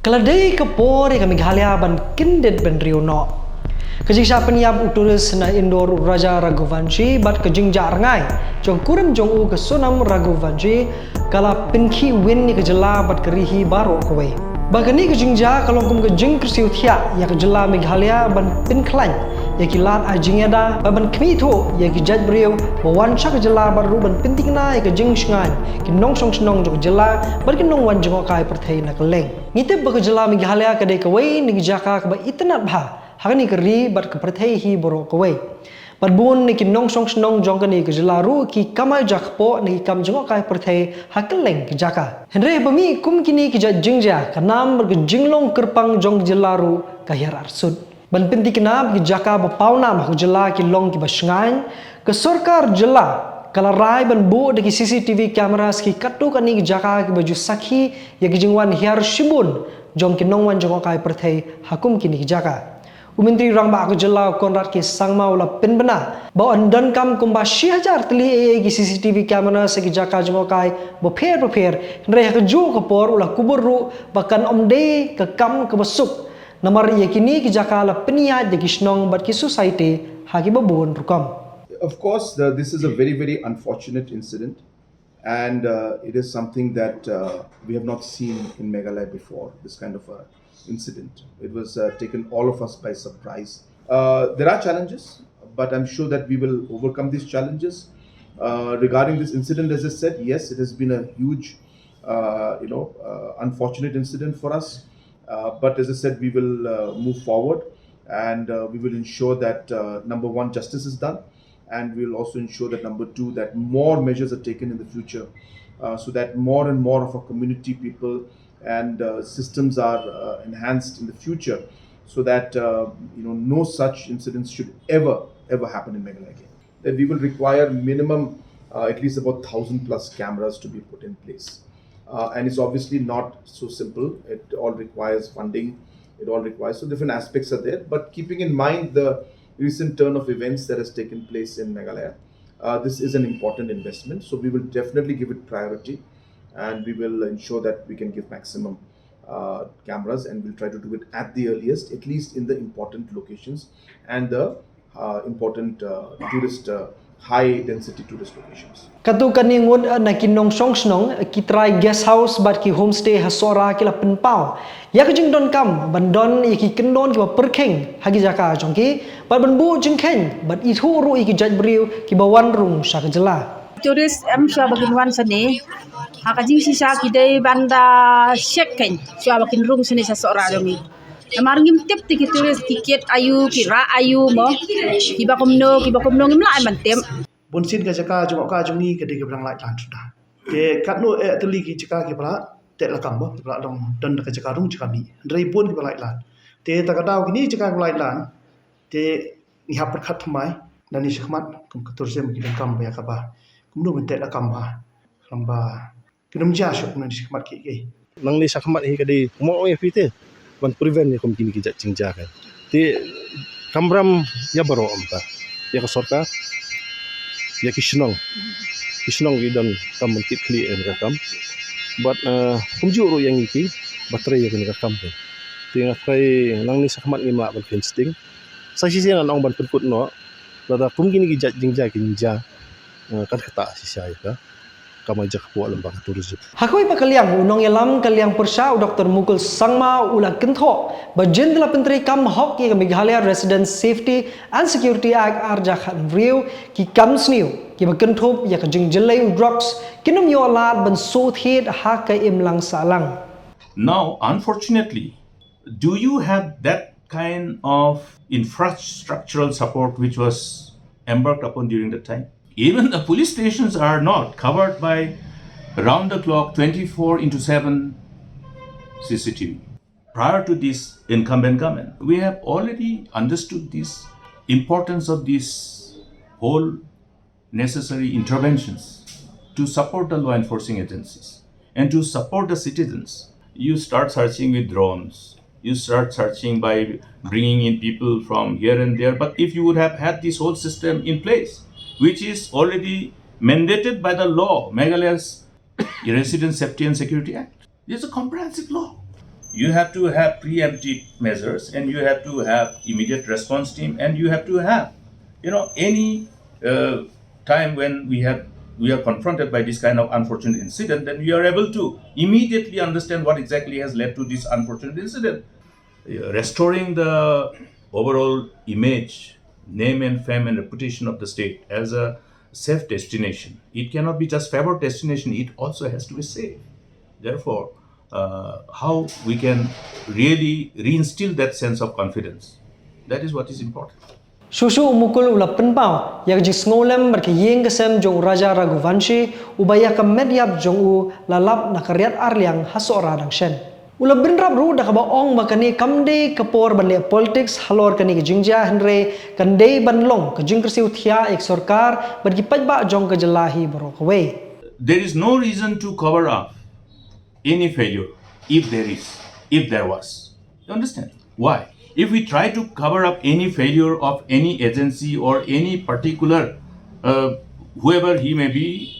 Kaladai ke pore ke Meghalaya ban kindet ban rio no. Kejing siapa niab uturis na indoor Raja Raghuvanshi bat kejing jar ngai. Jong kurim jong u ke sunam Raghuvanshi kala pinki win ni kejela bat kerihi baru kowe. Bagani kejing ja kalau kum ke Jingkyrsiew Thiah ya kejela Meghalaya ban pinklan ya kilat ajingeda ban kmi tho ya kijat brio bawan chak kejela baru ban pintingna ya kejing shngan ki nong song snong jok jela bat ki nong wan jong kai perthai na keleng. Ngitip ba kejela Meghalaya kadai kowe ni jaka ka ba itnat bha. Hakani keri bat keperthai hi borok kowe. Bat bun ni ki nong song snong jong kani ke jelaru ki kamai jakpo ni kam jong kai perthai hakeleng ke jaka. Henry bami kum kini ki jat jingja kanam ber jinglong kerpang jong jelaru kahir arsud. Ban pinti kenap ki jaka bapauna mah jela ki long ki basngan ke sarkar jela kala rai ban bu de ki CCTV cameras ki katu kani ki jaka ki baju sakhi ya ki jingwan hiar shibun jong ki nongwan jong kai perthai hakum kini ki jaka. Umentri rang ba aku jela konrat ki sangma ula pinbena ba andan kam kumba 6000 teli ki CCTV camera se ki jaka jongokai bo pher re ka ju ko por ula kuburu bakan omde ke kam ke besuk namar yakini ki jaka la penia de ki snong bat ki society hagi babun rukam. Of course this is a very unfortunate incident, and it is something that we have not seen in Meghalaya before, this kind of a incident. It was taken all of us by surprise. There are challenges, but I'm sure that we will overcome these challenges. Regarding this incident, as I said, yes, it has been a huge, unfortunate incident for us. But as I said, we will move forward, and we will ensure that number one, justice is done, and we will also ensure that number two, that more measures are taken in the future, so that more and more of our community people and systems are enhanced in the future, so that no such incidents should ever happen in Meghalaya again. That we will require minimum at least about 1,000 plus cameras to be put in place, and it's obviously not so simple. It all requires funding. It all requires, so different aspects are there. But keeping in mind the recent turn of events that has taken place in Meghalaya, this is an important investment. So we will definitely give it priority, and we will ensure that we can give maximum cameras, and we'll try to do it at the earliest, at least in the important locations and the important tourist high density tourist locations. Katu kaningud na kinong song snong ki try guest house bat ki homestay hasora ki la penpau ya ka jing don kam bandon ki kendon ki perkheng hagi jaka jongki bat banbu jingkhen bat ithu ru ki jaj briu ki bawan rung sha jela. Turis sya bakin wan sini hakajing sisa kidai banda shekken sya bakin rung sini sa sora domi amar ngim tip tiki turis tiket ayu kira ayu mo kiba komno ngim la man tem bunsin ka jaka jong ka jong ni ke de brang lai lan sudah ke katno teli ki jaka ki bra te la kam ba bra dong don ka jaka rung jaka mi rei pun ki lai lan te ta ka daw ki ni jaka lai lan te ni hap khat thmai nani shkhmat kum ka tursem ki kam ba ya ka ba kumno men te la kam ba lamba kinum ja shok nani shkhmat ki ge nang ni shkhmat hi ka de mo e fite ban prevent ni kom kini ki ja chingja ka te kamram ya baro amta ya ka sarkar ya kishnong ki dan kam kit kli en rakam but kumjuro yang iki baterai yang ni rakam tinga kai nang ni sakmat ni ma ban fencing sa si siang nang ban put no lada kum kini ki jat jingja kinja kan kata si saya ka kamai jak po lembang tourism Hakoi pakaliang unong yalam kaliang persya Dr. Mukul Sangma ula kentho bajen la pentri kam hok ki Meghalaya Resident Safety and Security Act arja khan riu ki kam sniu ki bakentho ya ka jingjelai drugs kinum yo lat ban so thet ha ka imlang salang. Now unfortunately, do you have that kind of infrastructural support which was embarked upon during the time? Even the police stations are not covered by round the clock 24/7 CCTV. Prior to this incumbent government, we have already understood this importance of these whole necessary interventions to support the law enforcing agencies and to support the citizens. You start searching with drones. You start searching by bringing in people from here and there. But if you would have had this whole system in place, which is already mandated by the law, Meghalaya's Resident Safety and Security Act. It's a comprehensive law. You have to have preemptive measures, and you have to have immediate response team, and you have to have, any time when we are confronted by this kind of unfortunate incident, then we are able to immediately understand what exactly has led to this unfortunate incident. Restoring the overall image, name and fame and reputation of the state as a safe destination. It cannot be just favored destination, it also has to be safe. Therefore, how we can really reinstill that sense of confidence, that is what is important. Susu umukul ulap penpau yang jis ngolem berkiyeng kesem jong Raja Raghuvanshi ubaya ke mediap jong u lalap nakariat arliang hasora dang shen. Ulap benrap ru dah kabaong makani kamde kapor banle politics halor kani ke Jingja Henry kande banlong ke Jingkyrsiew Thiah ek sorkar berki pajba jong ke jelahi borokwe. There is no reason to cover up any failure if there was. You understand? Why? If we try to cover up any failure of any agency or any particular whoever he may be,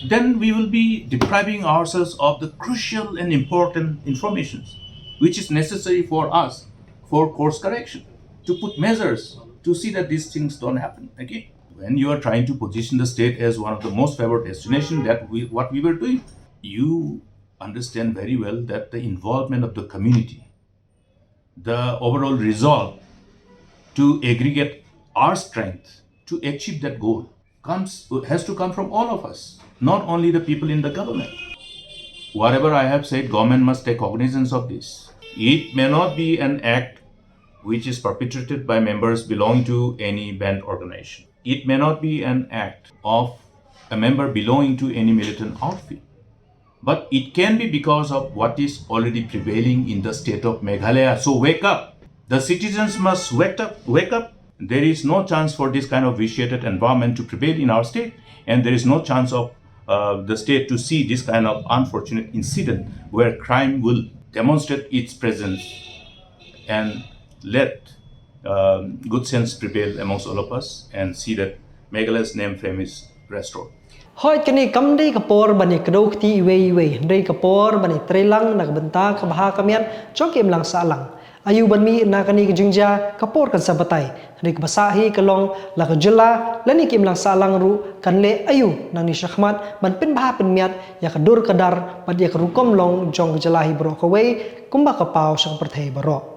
then we will be depriving ourselves of the crucial and important information which is necessary for us for course correction, to put measures to see that these things don't happen again. When you are trying to position the state as one of the most favored destinations, what we were doing, you understand very well that the involvement of the community, the overall resolve to aggregate our strength to achieve that goal has to come from all of us, not only the people in the government. Whatever I have said, government must take cognizance of this. It may not be an act which is perpetrated by members belonging to any banned organization. It may not be an act of a member belonging to any militant outfit. But it can be because of what is already prevailing in the state of Meghalaya. So wake up. The citizens must wake up. There is no chance for this kind of vitiated environment to prevail in our state. And there is no chance of the state to see this kind of unfortunate incident where crime will demonstrate its presence and let good sense prevail amongst all of us and see that Meghalaya's name fame is restored. Hoi kini kamdi kapor bani kedok ti iwe ndai kapor bani trelang nagbenta kabaha kamian jokim lang salang ayu banmi na kani ke Jingja kapor kan sabatai ndai basahi kalong la kejela lani kim lang salang ru kan le ayu nang ni syahmat ban pin baha pin miat ya kedur kedar bad ya kerukom long jong jelahi bro kawai kumba kapau sang perthai baro.